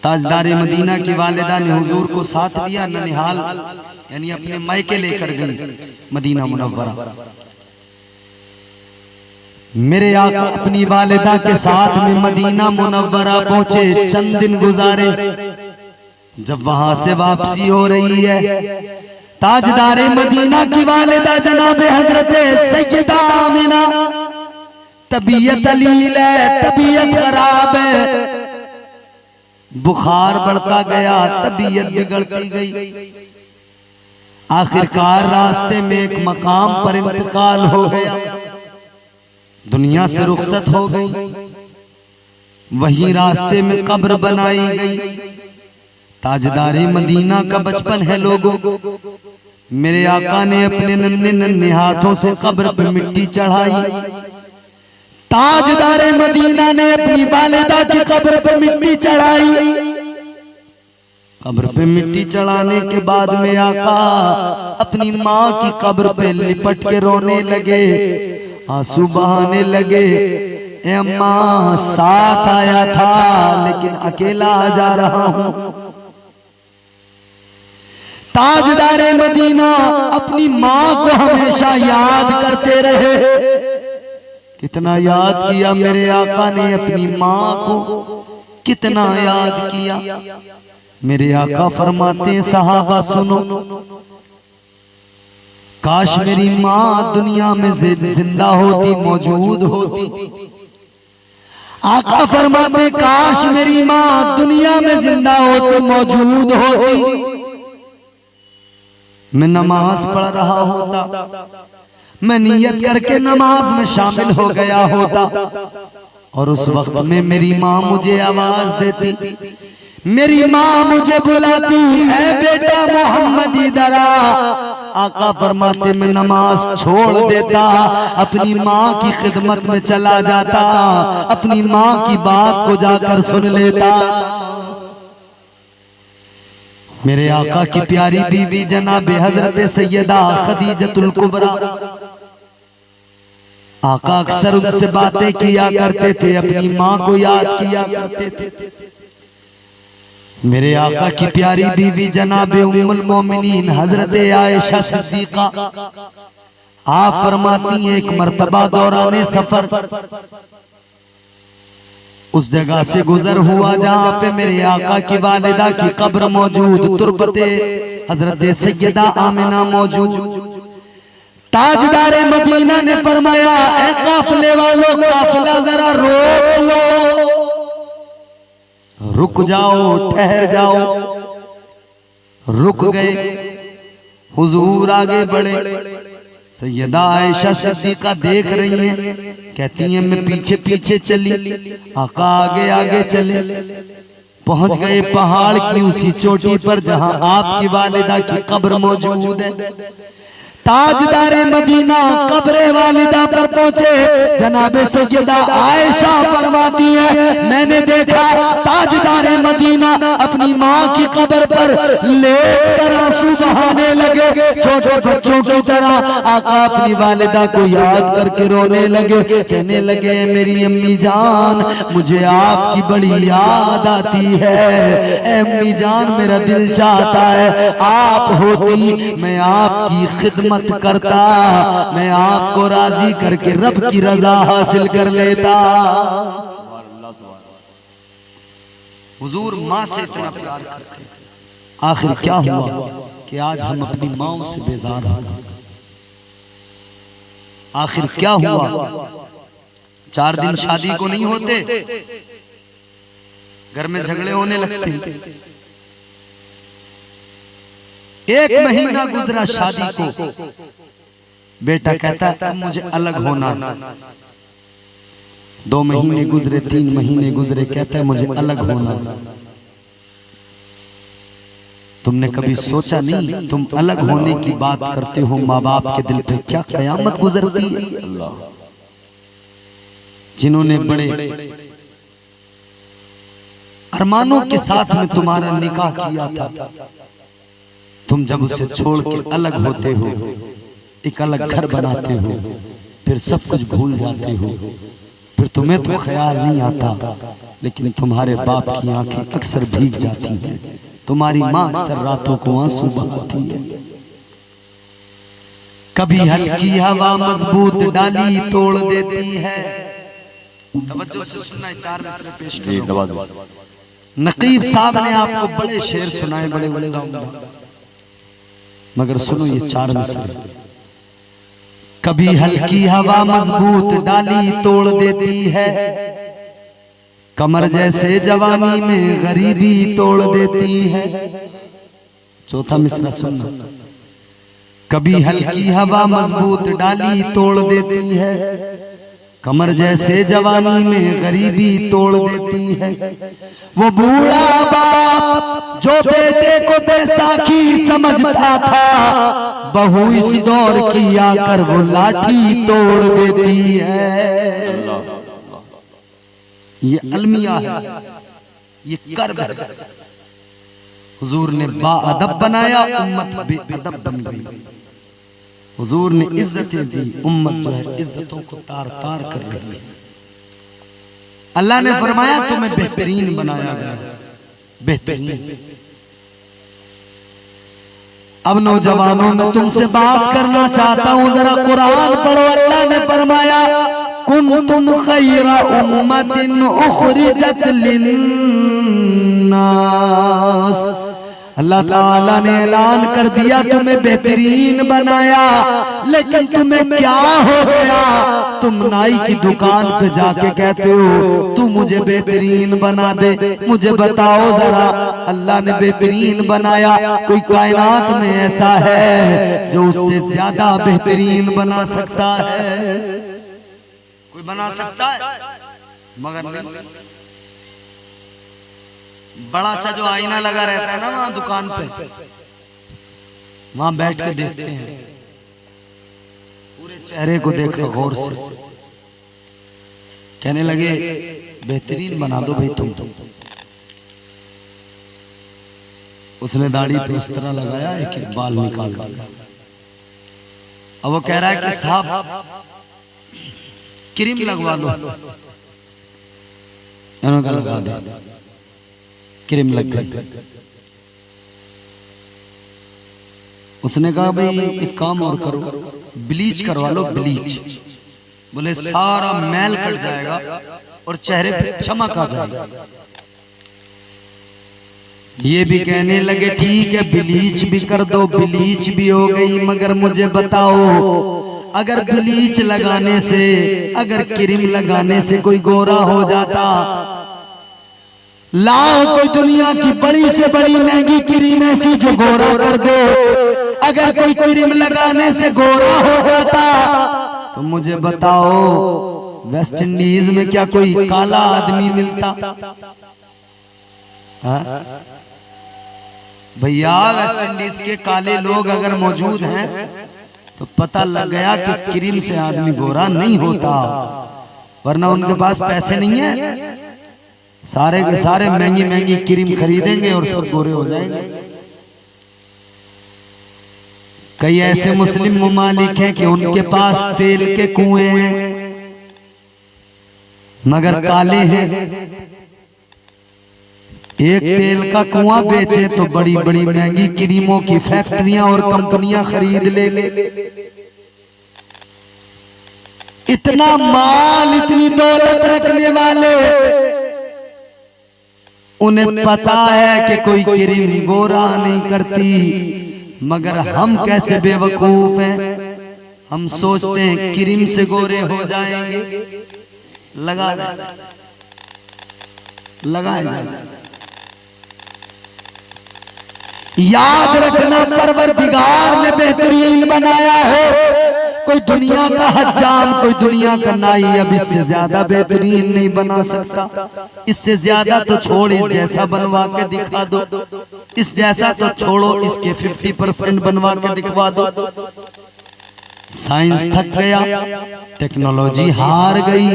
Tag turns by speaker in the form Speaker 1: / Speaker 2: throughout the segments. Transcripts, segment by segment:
Speaker 1: ताजदारे Medina की वालिदा ने हुजूर को साथ दिया, ननिहाल यानी अपने मायके लेकर गई मदीना मुनव्वरा। मेरे आका अपनी वालिदा के साथ में मदीना मुनव्वरा पहुंचे, चंद दिन गुजारे। जब वहां से वापसी हो रही है, ताजदारे मदीना की वालिदा जनाब हजरत सैयदा आमिना, तबीयत अलील है, तबीयत खराब है, बुखार बढ़ता गया, तबीयत बिगड़ती गई। आखिरकार रास्ते में एक मकाम पर इंतकाल हो गया, दुनिया से रुखसत हो गई। वहीं रास्ते में कब्र बनाई गई। ताजदारे मदीना का बचपन है लोगों, मेरे आका ने अपने नन्हे नन्हे हाथों से कब्र पे मिट्टी चढ़ाई। ताजदारे मदीना ने अपनी वालिदा की कब्र पे मिट्टी चढ़ाई। कब्र पे मिट्टी चढ़ाने के बाद में आका अपनी माँ की कब्र पे लिपट के रोने लगे, आंसू बहाने लगे। ए अम्मा, साथ आया था लेकिन अकेला जा रहा हूं। ताजदारे मदीना अपनी माँ को हमेशा याद करते रहे। कितना याद किया मेरे आका ने अपनी माँ को, कितना याद किया। मेरे आका फरमाते हैं, सहाबा सुनो, काश मेरी माँ दुनिया में जिंदा होती, मौजूद होती। आका फरमाते, काश मेरी माँ दुनिया में जिंदा होती, मौजूद होती, मैं नमाज पढ़ रहा होता, मैं नियत करके नमाज में शामिल हो गया होता, और उस वक्त में मेरी माँ मुझे आवाज देती, मेरी माँ मुझे बुलाती, है बेटा मोहम्मद इधर आ। आका फरमाते, मैं नमाज छोड़ देता, अपनी माँ की खिदमत में चला जाता, अपनी माँ की बात को जाकर सुन लेता। मेरे आका की प्यारी बीवी जनाब हजरत सैयदा खदीजतुल कुबरा, आका अक्सर उनसे बातें किया करते थे, अपनी माँ को याद किया करते थे। मेरे आका की प्यारी बीवी जनाब उम्मुल मोमिनीन हजरत आयशा सिद्दीका, आप फरमाती हैं, एक मर्तबा दौराने सफर उस जगह से गुजर हुआ जहां पे मेरे आका की वालिदा की कब्र मौजूद, तुरबते हजरत सैयदा आमिना मौजूद। ताजदारे मदीना ने फरमाया, ए काफिले वालों, काफिला जरा रोक लो, रुक जाओ, ठहर जाओ। रुक गए, हुजूर आगे बढ़े। सैयदा आयशा सिद्दीका देख रही हैं, कहती हैं मैं पीछे पीछे चली, आका आगे आगे चले। पहुंच गए पहाड़ की उसी चोटी पर जहां आपकी वालिदा की कब्र मौजूद है। ताजदारे मदीना कब्रे वालिदा पर पहुंचे, जनाबे सैयदा आयशा फरमाती है, मैंने देखा ताजदारे मदीना अपनी माँ की कब्र पर लेकर आंसू बहाने लगे, छोटे बच्चों की तरह। आका अपनी वालिदा को याद करके रोने लगे, कहने लगे, मेरी अम्मी जान, मुझे आपकी बड़ी याद आती है। अम्मी जान, मेरा दिल चाहता है आप होती, मैं आपकी खिदमत करता, मैं आपको राजी करके रब की रजा हासिल कर लेता। हुजूर माँ से इतना प्यार करते, आखिर क्या हुआ कि आज हम अपनी माँओं से बेजार हो गए। आखिर क्या हुआ, 4 दिन शादी को नहीं होते, घर में झगड़े होने लगते। 1 महीना गुजरा शादी को, बेटा कहता है मुझे अलग होना। 2 महीने गुजरे, 3 महीने गुजरे, कहता है मुझे अलग होना। तुमने कभी सोचा नहीं, तुम अलग होने की बात करते हो, माँ बाप के दिल पे क्या कयामत गुजरती है। जिन्होंने बड़े अरमानों के साथ में तुम्हारा निकाह किया था, तुम जब उसे छोड़ के अलग होते हो, एक अलग घर बनाते हो, फिर सब कुछ भूल जाते हो, फिर तुम्हें तो ख्याल नहीं आता, लेकिन तुम्हारे बाप की आंखें अक्सर भीग जाती हैं, तुम्हारी माँ अक्सर रातों को आंसू बहाती है। कभी हल्की हवा मजबूत डाली तोड़ देती है। तवज्जो से सुनना, 4 मिसरे पेश करो। नकीब साहब ने आपको बड़े शेर सुनाए, बड़े बड़े, मगर सुनो ये 4 मिसरे। कभी हल्की हवा मजबूत डाली तोड़ देती है, कमर जैसे जवानी में गरीबी तोड़ देती है। चौथा मिसरा सुनना। कभी हल्की हवा मजबूत डाली तोड़ देती है, कमर जैसे जवानी में गरीबी तोड़ देती है। वो बूढ़ा बाप जो बेटे को बैसाखी समझता था, बहू इस दौर की आकर वो लाठी तोड़ देती है। ये अलमिया है, ये कर्ब है। हुजूर ने बाअदब बनाया, उम्मत बेअदब बन गई। हुजूर ने इज्जतें दी, उम्मत जो है इज्जतों को तार तार कर रही। अल्लाह ने फरमाया तुम्हें बेहतरीन बनाया गया, बेहतरीन। अब नौजवानों में तुमसे बात करना चाहता हूं, जरा कुरान पढ़ो। अल्लाह ने फरमाया कुंतुम खैरा उम्मतिन उखरिजत लिन्नास। अल्लाह ताला ने ऐलान कर दिया तुम्हें बेहतरीन बनाया, लेकिन तुम्हें क्या हो गया? तुम नाई की दुकान पे जाके कहते हो तू मुझे बेहतरीन बना दे। मुझे बताओ जरा, अल्लाह ने बेहतरीन बनाया, कोई कायनात में ऐसा है जो उससे ज्यादा बेहतरीन बना सकता है? कोई बना सकता है? मगर नहीं। बड़ा सा जो आईना लगा रहता है ना वहां दुकान पे, वहां बैठ के देखते हैं, पूरे चेहरे को देखा गौर से, कहने लगे बेहतरीन बना दो भाई तुम। उसने दाढ़ी पे उस तरह लगाया एक बाल निकाल दिया। अब वो कह रहा है कि साहब क्रीम लगवा लो, लगा दे, क्रीम लग गई। उसने कहा भाई एक काम और करो, ब्लीच करवा लो, ब्लीच। बोले सारा मैल कट जाएगा और चेहरे पे चमक आ जाएगा। ये भी कहने लगे ठीक है ब्लीच भी कर दो, ब्लीच भी हो गई, मगर मुझे बताओ अगर ब्लीच लगाने से, अगर क्रीम लगाने से कोई गोरा हो जाता, लाओ कोई दुनिया की बड़ी से बड़ी महंगी क्रीम ऐसी जो गोरा कर दो, अगर कोई क्रीम लगाने से गोरा हो जाता तो मुझे बताओ वेस्ट इंडीज में क्या कोई काला आदमी मिलता? भैया वेस्ट इंडीज के काले लोग अगर मौजूद हैं तो पता लग गया कि क्रीम से आदमी गोरा नहीं होता, वरना उनके पास पैसे नहीं है, सारे के सारे महंगी महंगी क्रीम खरीदेंगे और सब गोरे हो जाएंगे। कई ऐसे मुस्लिम ममालिक हैं कि उनके पास तेल के कुएं हैं मगर काले हैं। एक तेल का कुआं बेचे तो बड़ी बड़ी महंगी क्रीमों की फैक्ट्रियां और कंपनियां खरीद ले। इतना माल, इतनी दौलत रखने वाले, उन्हें पता है कि कोई क्रीम गोरा नहीं करती, मगर हम कैसे बेवकूफ हैं, हम सोचते हैं क्रीम से गोरे हो जाएंगे, लगाए जाए। याद रखना परवरदिगार ने बेहतरीन बनाया है। कोई दुनिया का हज्जाम, कोई दुनिया का नाई अब इससे ज्यादा बेहतरीन नहीं बना सकता। इससे ज्यादा तो छोड़, इस जैसा बनवा के दिखा दो, इस जैसा तो छोड़ो, इसके 50% बनवा के दिखवा दो। साइंस थक गया, टेक्नोलॉजी हार गई।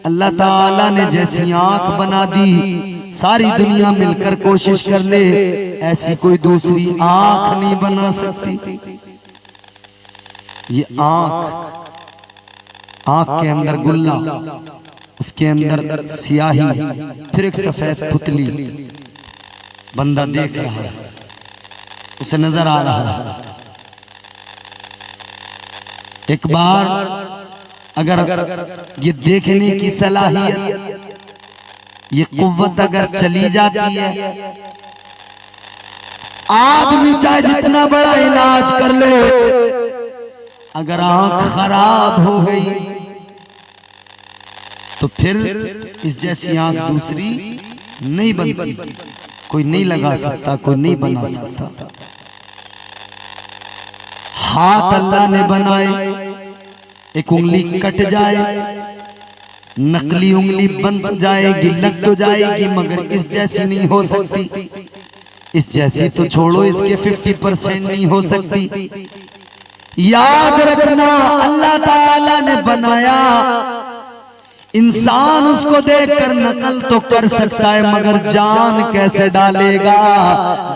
Speaker 1: अल्लाह ताला ने जैसी आंख बना दी, सारी दुनिया मिलकर कोशिश कर ले, ऐसी कोई दूसरी आंख नहीं बना सकती। ये आंख के अंदर गुल्ला, उसके अंदर स्याही, फिर एक सफेद पुतली। बंदा देख रहा है, उसे नजर आ रहा है। एक बार अगर ये देखने की सलाहियत, ये कुव्वत अगर चली जाती है, आदमी चाहे जितना बड़ा इलाज कर ले, अगर आंख खराब हो गई तो फिर इस जैसी आंख दूसरी नहीं बनती। कोई नहीं लगा सकता, कोई नहीं बना सकता। हाथ अल्लाह ने बनाए, एक उंगली कट जाए, नकली उंगली बन तो जाएगी, लग तो जाएगी, मगर इस जैसी नहीं हो सकती। इस जैसी तो छोड़ो, इसके 50% नहीं हो सकती। याद रखना, अल्लाह ताला ने बनाया इंसान, उसको देखकर नकल तो कर सकता है, मगर जान कैसे डालेगा?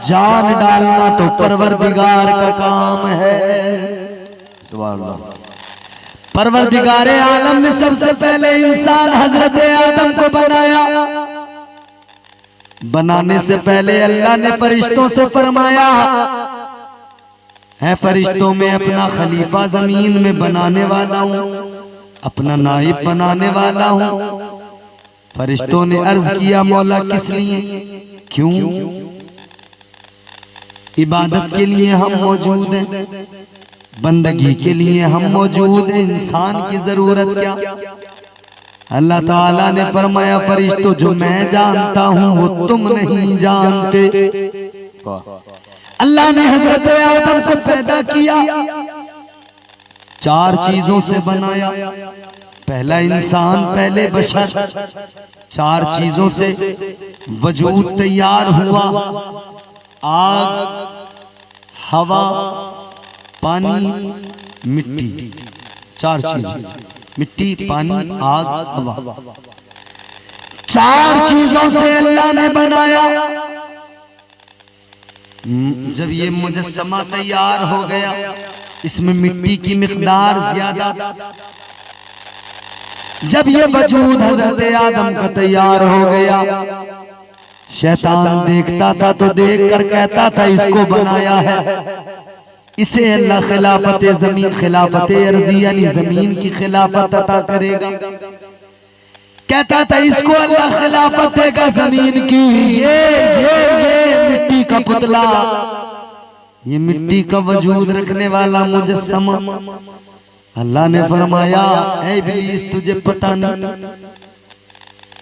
Speaker 1: जान डालना तो परवरदिगार का काम है। सुभान अल्लाह। परवरदिगारे आलम ने सबसे पहले इंसान हजरत आदम को बनाया। बनाने से पहले अल्लाह ने फरिश्तों से फरमाया है, फरिश्तों में अपना खलीफा जमीन में बनाने वाला हूं, अपना नाइब बनाने वाला हूं। फरिश्तों ने अर्ज किया, मौला किस लिए? क्यों? इबादत के लिए हम मौजूद हैं, बंदगी के लिए हम मौजूद हैं, इंसान की जरूरत क्या? अल्लाह ताला ने फरमाया, फरिश्तों जो मैं जानता हूं वो तुम नहीं जानते। अल्लाह ने हजरत आदम को पैदा किया, 4 चीजों से बनाया। पहला इंसान, पहले बशर, 4 चीजों से वजूद तैयार हुआ। आग, हवा, पानी, मिट्टी। 4 चीजें, मिट्टी, पानी, आग, हवा। 4 चीजों से अल्लाह ने बनाया। जब ये मुजस्समा तैयार हो गया, इसमें मिट्टी की मिकदार ज्यादा। जब ये वजूद हजरत आदम का तैयार हो गया, शैतान देखता था तो देखकर कहता था इसको बनाया है, इसे अल्लाह खिलाफत जमीन, खिलाफत अर्जी यानी जमीन की खिलाफत अता करेगा। कहता था इसको अल्लाह खिलाफत देगा जमीन की। ये मिट्टी का पुतला, ये मिट्टी का वजूद रखने वाला मुजस्समा। अल्लाह ने फरमाया, ऐ इब्लीस तुझे पता नहीं।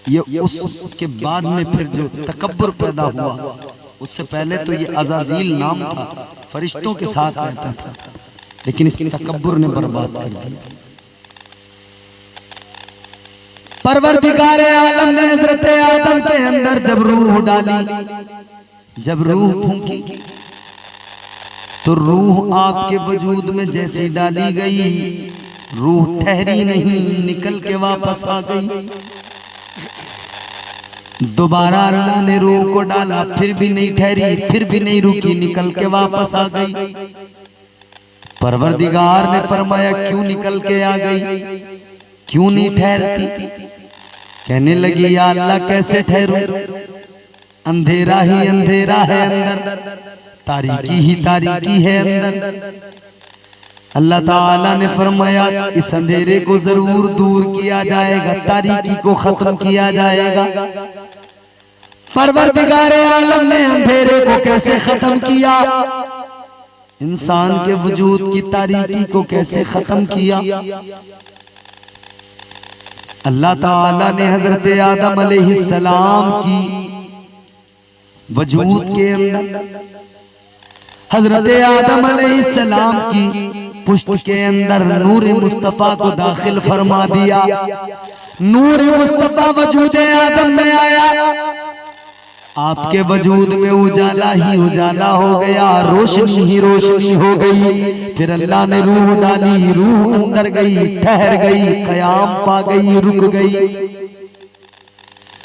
Speaker 1: ये उसके बाद में फिर जो तकब्बुर पैदा हुआ, उससे पहले तो ये अज़ाज़ील नाम था, फरिश्तों के साथ रहता था, लेकिन इस तकब्बुर ने बर्बाद कर दिया। परवरदिगारे आलम ने हजरत आदम के अंदर जब रूह डाली, जब रूह फूंकी तो रूह आपके वजूद में जैसे डाली गई, रूह ठहरी नहीं, निकल के वापस आ गई। दोबारा अल्लाह ने रूह को डाला, फिर भी नहीं ठहरी, फिर भी नहीं रुकी, निकल के वापस आ गई। परवरदिगार ने फरमाया, क्यों निकल के आ गई, क्यों नहीं ठहरती? कहने लगी, या अल्लाह कैसे ठहरूं, अंधेरा ही अंधेरा है अंदर, तारीकी ही तारीकी है अंदर। अल्लाह ताला ने फरमाया, इस अंधेरे को जरूर दूर किया जाएगा, तारीकी को खत्म किया जाएगा। परवरदिगारे आलम ने अंधेरे को कैसे खत्म किया, इंसान के वजूद की तारीकी को कैसे खत्म किया? अल्लाह ताला ने हजरत आदम अलैहिस्सलाम की वजूद के अंदर, हजरत आदम अलैहिस्सलाम की पुष्ट के अंदर नूर मुस्तफा को दाखिल फरमा दिया। नूर मुस्तफा वजूद आदम में आया, आपके वजूद में उजाला ही उजाला हो गया, रोशनी ही रोशनी हो गई। फिर अल्लाह ने रूह डाली, रूह अंदर गई, ठहर गई, क़याम पा गई, रुक गई।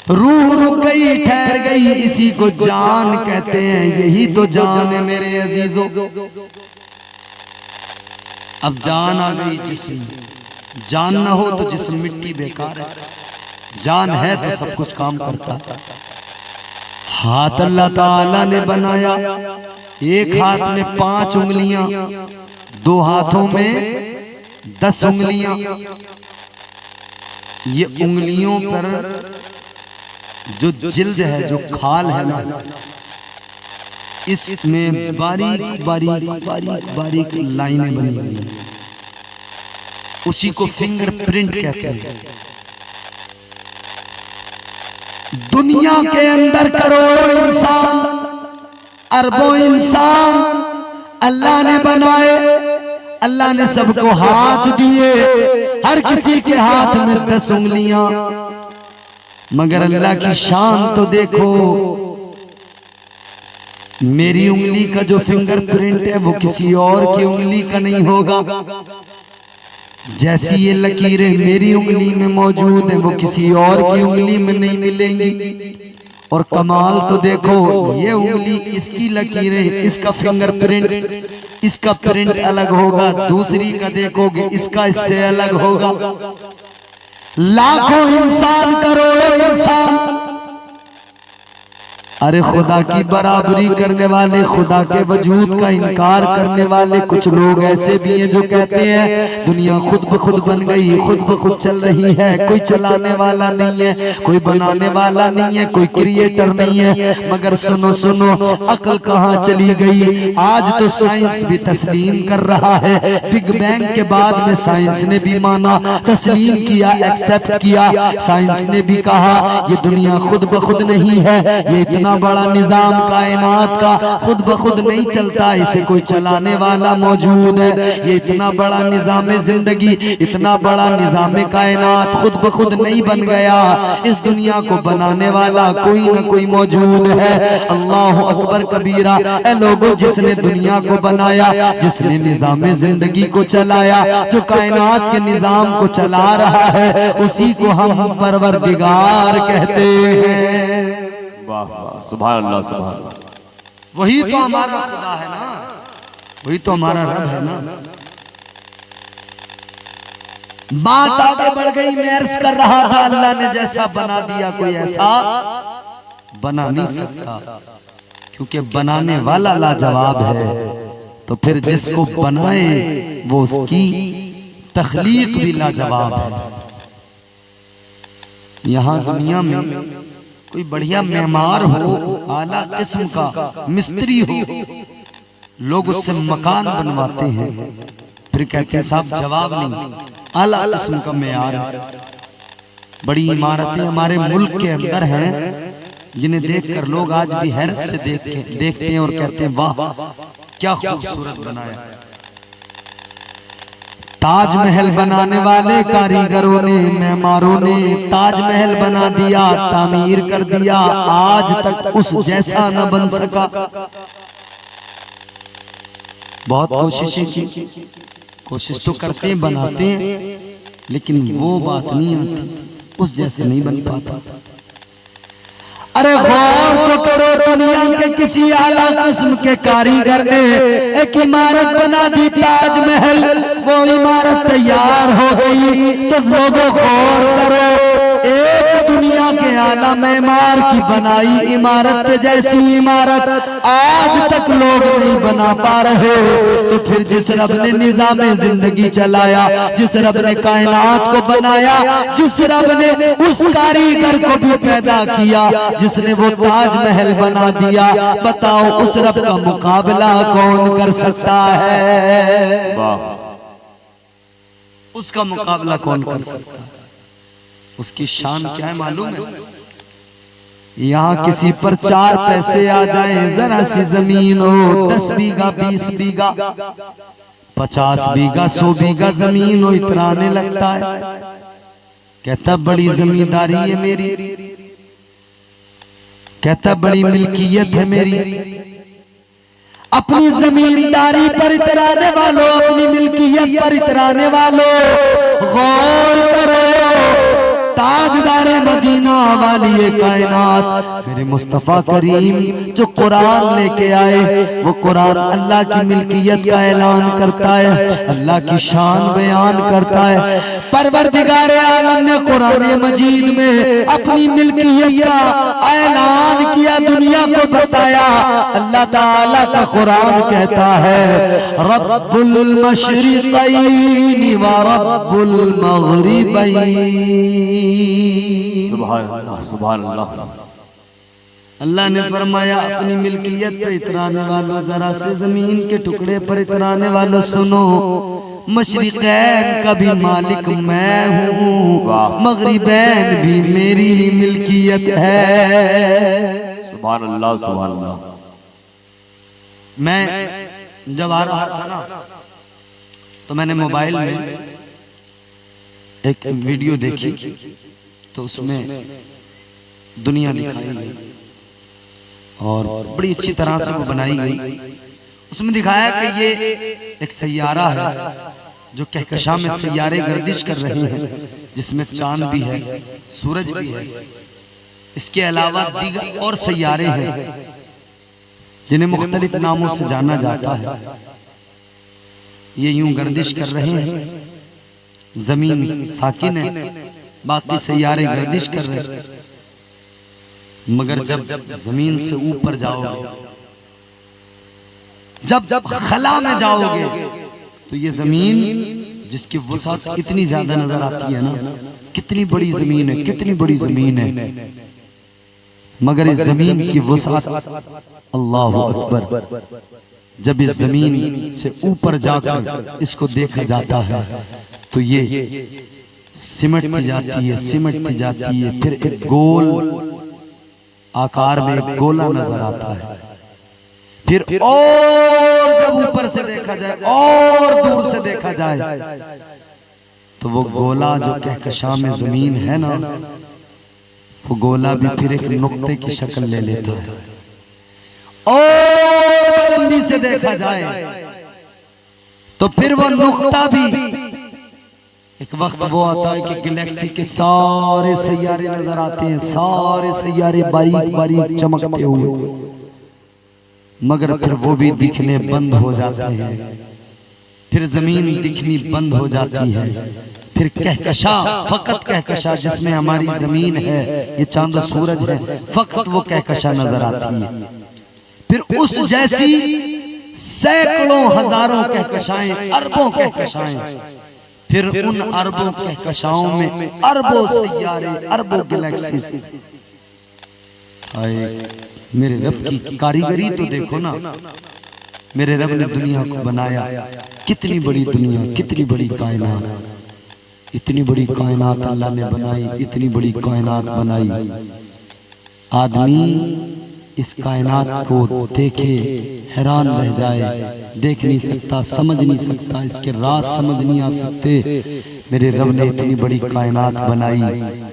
Speaker 1: रूह रुक गई, ठहर गई, इसी को जान कहते हैं। यही तो जान है मेरे अजीजों। अब जान आ गई जिस्म, जान ना हो तो जिस्म मिट्टी बेकार है। जान है तो सब कुछ काम करता। हाथ अल्लाह ताला ने बनाया, एक हाथ में 5 उंगलियां, 2 हाथों में 10 उंगलियां। ये उंगलियों पर जो जिल्द है, जो खाल है ना, इसमें बारीक बारीक बारीक बारीक लाइनें बनी हुई हैं, उसी को फिंगरप्रिंट कहते हैं। दुनिया के अंदर करोड़ों इंसान, अरबों इंसान अल्लाह ने बनाए, अल्लाह ने सबको हाथ दिए, हर किसी के हाथ में 10 उंगलियां, मगर अल्लाह की शान तो देखो, मेरी उंगली का जो फिंगरप्रिंट है वो किसी और की उंगली का नहीं होगा। जैसी ये लकीरें मेरी उंगली में मौजूद है वो किसी और की उंगली में नहीं मिलेंगी। और कमाल तो देखो, ये उंगली, इसकी लकीरें, इसका फिंगरप्रिंट, इसका प्रिंट अलग होगा, दूसरी का देखोगे इसका इससे अलग होगा। लाखों इंसान, करोड़ों इंसान, अरे खुदा की बराबरी करने वाले, खुदा के वजूद का इनकार करने वाले कुछ लोग ऐसे भी हैं जो कहते हैं दुनिया खुद ब खुद बन गई, खुद ब खुद चल रही है, कोई चलाने वाला नहीं है, कोई बनाने वाला नहीं है, कोई क्रिएटर नहीं है। मगर सुनो सुनो, अकल कहाँ चली गई? आज तो साइंस भी तस्लीम कर रहा है, बिग बैंग के बाद में साइंस ने भी माना, तस्लीम किया, एक्सेप्ट किया। साइंस ने भी कहा ये दुनिया खुद ब खुद नहीं है, ये इतना बड़ा निजाम कायनात का खुद ब खुद नहीं चलता, इसे कोई चलाने वाला मौजूद है। ये इतना बड़ा निजाम जिंदगी, इतना बड़ा निजाम कायनात खुद ब खुद नहीं बन गया, इस दुनिया को बनाने वाला कोई न कोई मौजूद है। अल्लाह अकबर कबीरा। ऐ लोगों, जिसने दुनिया को बनाया, जिसने निजाम जिंदगी को चलाया, जो कायनात के निजाम को चला रहा है, उसी को हम परवरदिगार कहते हैं।
Speaker 2: वाह वाह, सुभान अल्लाह, सुभान अल्लाह।
Speaker 1: वही तो हमारा खुदा है ना, वही तो हमारा रब है ना। बात आगे बढ़ गई, मैं अर्ज कर रहा था अल्लाह ने जैसा बना दिया कोई ऐसा बना नहीं सकता, क्योंकि बनाने वाला लाजवाब है। तो फिर जिसको बनाए वो उसकी तख्लीक भी लाजवाब है। यहाँ दुनिया में कोई बढ़िया मेहमान हो, आला किस्म का मिस्त्री हो, लोग उससे मकान बनवाते हैं, फिर कहते हैं साहब जवाब नहीं, आला किस्म का मेयार है। बड़ी इमारतें हमारे मुल्क के अंदर हैं जिन्हें देखकर लोग आज भी हैरत से देखते हैं और कहते हैं वाह क्या खूबसूरत बनाया। ताजमहल बनाने वाले कारीगरों ने, मेमारों ने ताजमहल बना दिया, तामीर कर दिया, आज तक उस जैसा न बन सका। बहुत कोशिशें की, कोशिश तो करते हैं, बनाते हैं, लेकिन वो बात नहीं आती, उस जैसे नहीं बन पाता। अरे गौर तो करो, दुनिया के किसी आला किस्म के कारीगर ने एक इमारत बना दी, ताजमहल, वो इमारत तैयार हो गई। तो लोगों गौर करो, एक दुनिया के आला मेमार की बनाई इमारत जैसी इमारत आज तक लोग नहीं बना पा रहे। तो फिर जिस रब ने निजाम जिंदगी चलाया, जिस रब ने कायनात को बनाया, जिस रब ने उस कारीगर को भी पैदा किया, जिसने वो ताजमहल बना दिया, बताओ उस रब का मुकाबला कौन कर सकता है? उसका मुकाबला कौन कर सकता है? उसकी शान क्या है मालूम है? यहाँ किसी पर 4 पैसे आ जाएं, जरा सी जमीन हो, 10 बीघा 20 बीघा 50 बीघा 100 बीघा जमीन हो, इतराने लगता है, कहता बड़ी जमींदारी है मेरी, कहता बड़ी मिल्कियत है मेरी। अपनी जमींदारी पर इतराने वालों, अपनी मिल्कियत पर इतराने वालों, गौर करो, ताजदार मदीना वाली कायनात मेरे मुस्तफा करीम जो कुरान लेके आए, वो कुरान अल्लाह की मिल्कियत का ऐलान करता है, अल्लाह की शान बयान करता है। परवरदिगार आलम ने कुरान मजीद में अपनी मिल्कियत का ऐलान किया, दुनिया को बताया। अल्लाह ताला का कुरान कहता है रब्बुल मशरिक़ैन व रब्बुल मग़रिबैन।
Speaker 2: सुभान अल्लाह, सुभान अल्लाह।
Speaker 1: अल्लाह ने फरमाया अपनी मिल्कियत पे इतराने वालों, जरा से जमीन के टुकड़े पर इतराने वालों सुनो, मशरिक़ैन का भी मालिक मैं हूँ, मग़रिबैन भी मेरी मिल्कियत है।
Speaker 2: सुभान अल्लाह, सुभान अल्लाह।
Speaker 1: मैं जब आ रहा था ना तो मैंने मोबाइल में एक वीडियो देखी, तो उसमें दुनिया दिखाई गई और बड़ी अच्छी तरह से वो बनाई गई। उसमें दिखाया कि ये एक सैयारा है जो कहकशां में सैयारे गर्दिश कर रहे हैं, जिसमें चांद भी है, सूरज भी है, इसके अलावा दीगर और सैयारे हैं जिन्हें मुख्तलिफ नामों से जाना जाता है। ये यूं गर्दिश कर रहे हैं, जमीन साकिन है, बाकी सैयारे गर्दिश कर रहे हैं। मगर जब जमीन से ऊपर जाओगे, जब खला में जाओगे, तो ये जमीन जिसकी वसात इतनी ज्यादा नजर आती है ना, कितनी बड़ी जमीन है, कितनी बड़ी जमीन है, मगर इस जमीन की वसात अल्लाह अकबर, जब इस जमीन से ऊपर जाकर इसको देखा जाता है तो ये सिमटती जाती है, सिमटती जाती है, फिर एक गोल आकार में एक गोला नजर आता है। फिर और जब ऊपर से देखा जाए और दूर से देखा जाए तो वो गोला जो कहकशां में जमीन है ना, वो गोला भी फिर एक नुक्ते की शक्ल ले लेता है। और बुलंदी से देखा जाए तो फिर वो नुक्ता भी, एक वक्त वो आता है कि गैलेक्सी के सारे सैयारे नजर आते हैं, सारे सैयारे बारीक बारीक चमकते हुए, मगर फिर वो भी दिखने बंद हो जाते हैं। फिर जमीन दिखनी बंद हो जाती है। फिर कहकशा, फकत कहकशा जिसमें हमारी जमीन है, ये चांद सूरज है, फकत वो कहकशा नजर आती है। फिर उस जैसी सैकड़ों हजारों कहकशाएं, अरबों कहकशाएं, फिर उन अरबों कहकशाओं में अरबों सैयारे, अरबों गैलेक्सीज। मेरे रब की कारीगरी तो देखो ना, मेरे रब ने दुनिया को बनाया, कितनी बड़ी दुनिया, कितनी बड़ी कायनात, इतनी बड़ी कायनात अल्लाह ने बनाई, इतनी बड़ी कायनात बनाई। आदमी इस कायनात को देखे हैरान रह जाए, देख नहीं सकता, समझ नहीं सकता, इसके राज समझ नहीं आ सकते। मेरे रब ने इतनी बड़ी कायनात बनाई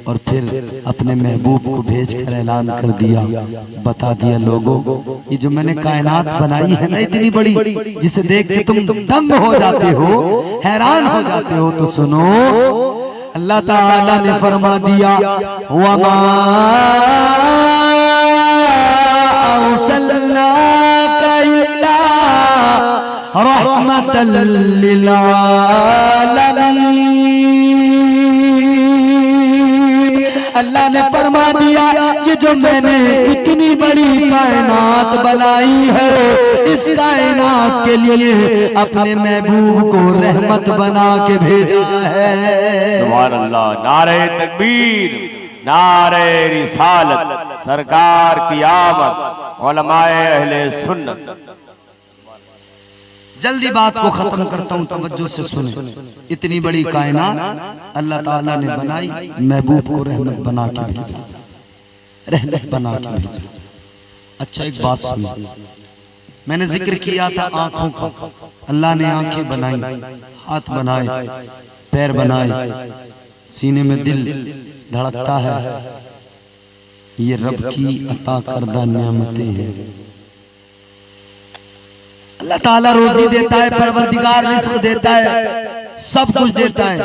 Speaker 1: और फिर अपने महबूब को भेजकर ऐलान कर दिया, बता दिया लोगों, ये जो मैंने कायनात बनाई है ना इतनी बड़ी, जिसे देख के तुम दंग हो जाते हो, हैरान हो जाते हो, तो सुनो, अल्लाह ताला ने फरमा दिया, वमा अर्सलनाका इल्ला रहमतल लिल आलमीन। अल्लाह ने फरमा दिया, ये जो मैंने इतनी बड़ी कायनात बनाई है, इस कायनात के लिए अपने महबूब को रहमत बना के भेजा है।
Speaker 2: सुभान अल्लाह, नारे तकबीर, नारे रिसालत, सरकार की आमद, उलमाए अहले सुन्नत।
Speaker 1: जल्दी बात को खत्म करता हूँ, तवज्जो से सुने। इतनी बड़ी कायनात अल्लाह ताला ने बनाई, महबूब को रहमत बना के भेजा, रहमत बना के भेजा। अच्छा एक बात सुनो, मैंने जिक्र किया था आंखों का, अल्लाह ने आंखें बनाई, हाथ बनाए, पैर बनाए, सीने में दिल धड़कता है, ये रब की अता करदा नेमतें हैं। अल्लाह ताला रोजी देता है, परवरदिगार रिज़्क़ देता है, सब कुछ देता है,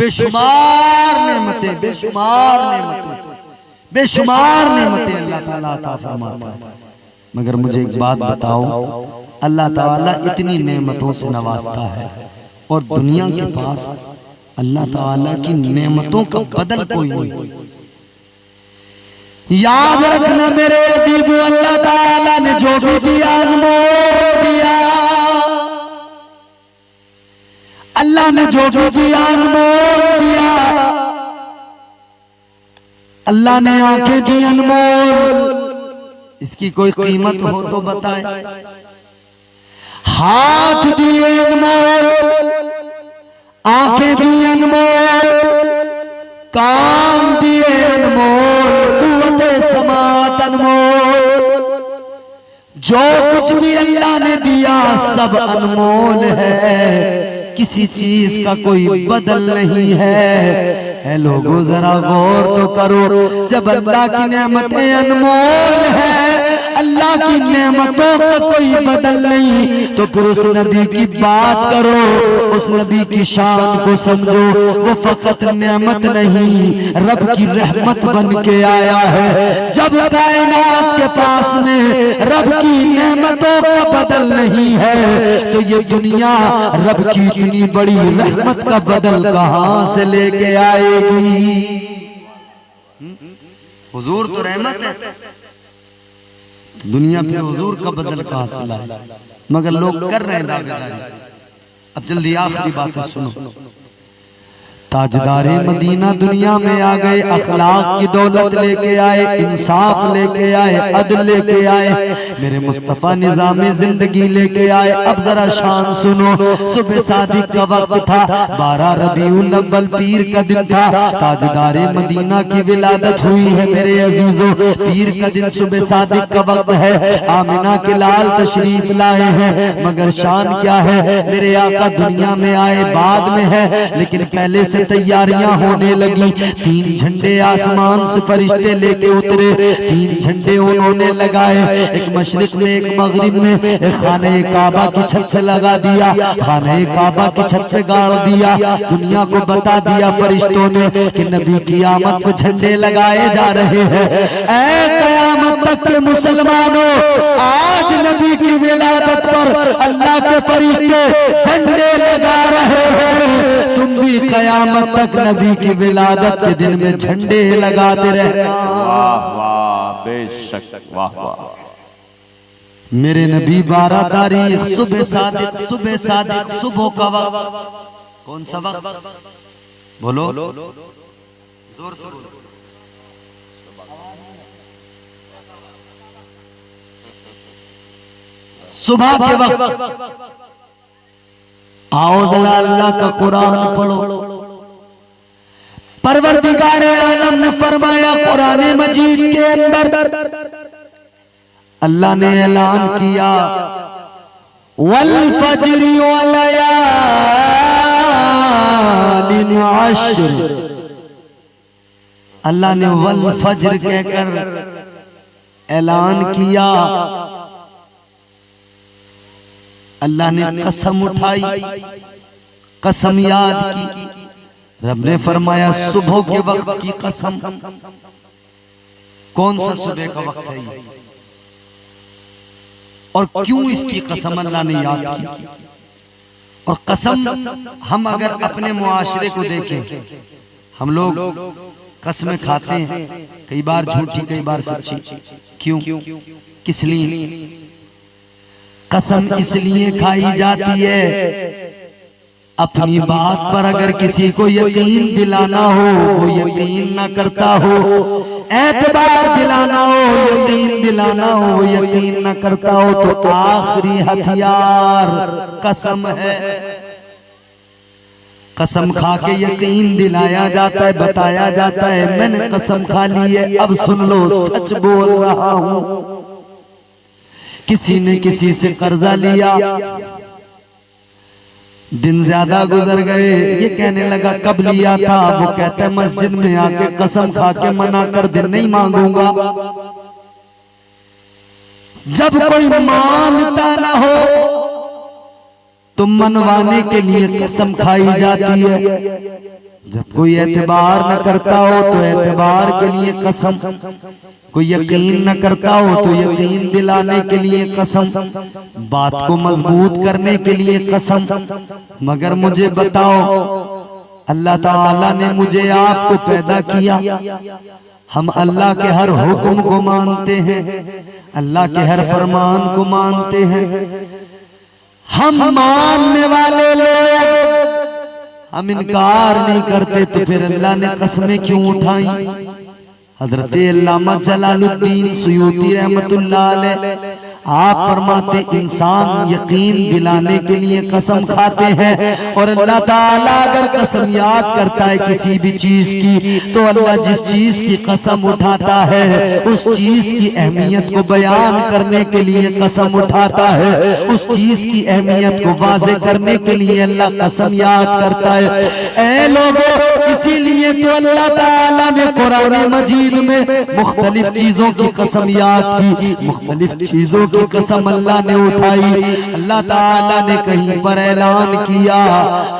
Speaker 1: बेशुमार नेमतें, बेशुमार नेमतें, बेशुमार नेमतें अल्लाह ताला अता फरमाता है। मगर मुझे एक बात बताओ, अल्लाह ताला इतनी नेमतों से नवाजता है और दुनिया के पास अल्लाह ताला की नेमतों का बदल कोई नहीं। याद रखना मेरे अजीजों, अल्लाह ताला ने जो भी दिया अनमोल दिया, अल्लाह ने जो भी दिया अनमोल दिया। अल्लाह ने आंखें दी अनमोल, इसकी कोई कीमत हो तो बताए। हाथ दिए अनमोल, आंखें दी अनमोल, कान दिए अनमोल, कुव्वते समात अनमोल। जो कुछ भी अल्लाह ने दिया सब अनमोल है, किसी चीज का कोई बदल नहीं है। लोगों जरा गौर तो करो, जब अल्लाह की नेमतें अनमोल है, अल्लाह की नेमतों का कोई बदल नहीं, तो फिर उस नबी की बात करो, उस नबी की शान को समझो। वो फकत नेमत नहीं, रब की रहमत बन के आया है। जब कायनात के पास में रब की नेमतों का बदल नहीं है, तो ये दुनिया रब की इतनी बड़ी रहमत का बदल कहां से लेके आएगी? हुजूर तो रहमत है, दुनिया पे हुजूर का बदल कहां से लाए? मगर लोग कर रहे हैं दावेदारी। अब जल्दी आखिरी बात सुनो। ताजदारे मदीना दुनिया में आ गए, अखलाक की दौलत लेके आए, इंसाफ लेके आए, अदल लेके आए, मेरे मुस्तफा निजाम जिंदगी लेके आए। अब जरा शान सुनो। सुबह सादिक का वक्त था, 12 रबीउल अव्वल पीर का दिन था, ताजदारे मदीना की विलादत हुई है। मेरे अजीजों, पीर का दिन सुबह सादिक का वक्त है, आमिना के लाल तशरीफ लाए हैं। मगर शान क्या है, मेरे आका दुनिया में आए बाद में है, लेकिन पहले से तैयारियां होने लगी। 3 झंडे आसमान से फरिश्ते लेके उतरे, 3 झंडे उन्होंने लगाए, एक मशरिक में, एक मगरिब में, एक खाने काबा की छत पे लगा दिया, खाने काबा की छत पे गाड़ दिया। दुनिया को बता दिया फरिश्तों ने कि नबी की आमद को झंडे लगाए जा रहे हैं। ऐ कयामत तक के मुसलमानों, आज नबी की विलादत पर अल्लाह के फरिश्ते झंडे लगा रहे हैं। तुम भी कयामत तक नबी की विलादत के दिन में झंडे लगाते रहना।
Speaker 2: वाह वाह, बेशक, वाह वाह।
Speaker 1: मेरे नबी 12 तारीख सुबह सादिक, सुबह सादिक, सुबह का वक्त। कौन सा वक्त? बोलो जोर से बोलो। सुबह के वक्त। आओ जरा अल्लाह का कुरान पढ़ो। परवरदिगार आलम ने फरमाया कुरान मजीद के अंदर, अल्लाह ने ऐलान किया, वल फज्रि व लयालिन अश्र। अल्लाह ने वल फज्र कहकर ऐलान किया। अल्लाह ने कसम उठाई, कसम याद की। रब ने फरमाया सुबह के वक्त की कसम। कौन सा सुबह का वक्त है ये? और क्यों इसकी कसम अल्लाह ने याद की? और कसम, हम अगर अपने मुआशरे को देखें, हम लोग कसमें खाते हैं, कई बार झूठी कई बार सच्ची। क्यों? किस लिए? कसम इसलिए खाई जाती है, अपनी बात पर अगर किसी को यकीन दिलाना हो, वो यकीन ना करता हो, एतबार दिलाना हो, यकीन दिलाना हो, वो यकीन ना करता हो, तो आखिरी हथियार कसम है। कसम खा के यकीन दिलाया जाता है, बताया जाता है मैंने कसम खा ली है, अब सुन लो सच बोल रहा हूं। किसी ने किसी से कर्जा लिया, दिन ज्यादा गुजर गए, ये कहने लगा कब लिया था? वो कहता है मस्जिद में आके कसम खा के मना कर दे, नहीं मांगूंगा। जब कोई मानता ना हो तो मनवाने के लिए कसम खाई जाती है। जब कोई एतबार न करता हो तो एतबार के लिए कसम, कोई यकीन न करता हो तो यकीन दिलाने के लिए कसम, बात को मजबूत करने के लिए कसम। मगर मुझे बताओ, अल्लाह ताला ने मुझे आपको पैदा किया, हम अल्लाह के हर हुक्म को मानते हैं, अल्लाह के हर फरमान को मानते हैं। हम मानने वाले लोग हम इनकार नहीं करते, तो फिर अल्लाह ने कसमें क्यों उठाई? हजरत अल्लामा जलालुद्दीन सुयूती रहमतुल्लाह अलैह आप फरमाते इंसान यकीन दिलाने के लिए कसम खाते हैं, और अल्लाह ताला अगर कसम याद करता है किसी भी चीज की, तो अल्लाह जिस चीज की कसम उठाता है उस चीज की अहमियत को बयान करने के लिए कसम उठाता है, उस चीज की अहमियत को वाज़े करने के लिए अल्लाह कसम याद करता है। ऐ लोगों, इसीलिए तो अल्लाह ताला ने कुरान मजीद में मुख्तलिफ चीजों की कसम याद की, मुख्तलिफ चीजों की कसम अल्लाह ने उठाई। अल्लाह ताला ने कहीं पर ऐलान किया,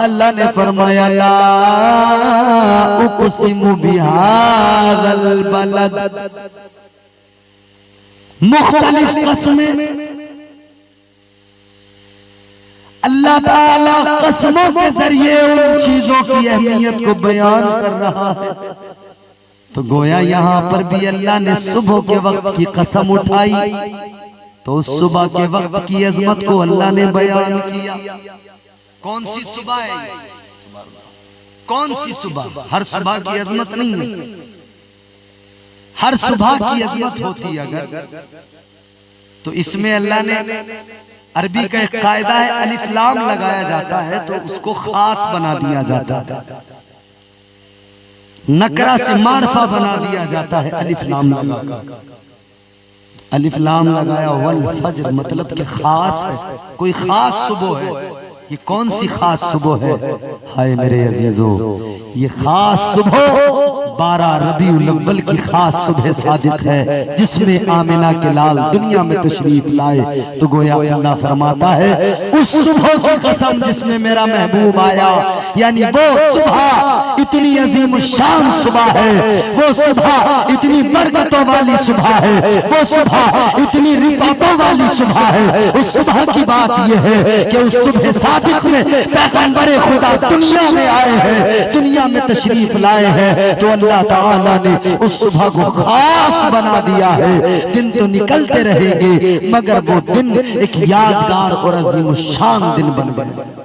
Speaker 1: अल्लाह ने फरमाया ला उक़सिमु बिहाज़ल बलद, मुख्तलिफ कसमें अल्लाह ताला कसमों के जरिए उन चीजों की अहमियत को बयान कर रहा है। तो गोया यहाँ पर भी अल्लाह ने सुबह के वक्त की कसम उठाई, तो उस सुबह के वक्त की अजमत को अल्लाह ने बयान किया। कौन सी सुबह है? कौन सी सुबह? हर सुबह की अजमत नहीं है, हर सुबह की अजमत होती है अगर, तो इसमें अल्लाह ने, अरबी का एक कायदा है, अलिफ लाम लगाया जाता है तो उसको खास बना दिया जाता है, नकरा से मारफा बना दिया जाता है अलिफ लाम लगाकर। अलिफ लाम लगाया वल फज्र, मतलब कि खास है, कोई खास सुबह है। ये कौन सी खास सुबह है? हाय मेरे अजीजों, ये खास सुबह 12 रबीउल अव्वल की खास सुबह सादिक है, जिसमें आमिना के लाल दुनिया में तशरीफ लाए। तो गोया अल्लाह फरमाता है उस सुबह की कसम जिसमें मेरा महबूब आया, यानी वो सुबह इतनी अजीम शान सुबह है, वो सुबह इतनी बरकतों वाली सुबह है, वो सुबह इतनी रिफातों वाली सुबह है। उस सुबह की बात यह है कि उस सुबह सादिक में पैगंबर खुदा दुनिया में आए हैं, दुनिया में तशरीफ लाए हैं। तो अल्लाह ताला ने उस सुबह को खास बना दिया है। दिन तो निकलते रहेंगे, मगर वो दिन एक यादगार और अजीम शान दिन बन गए।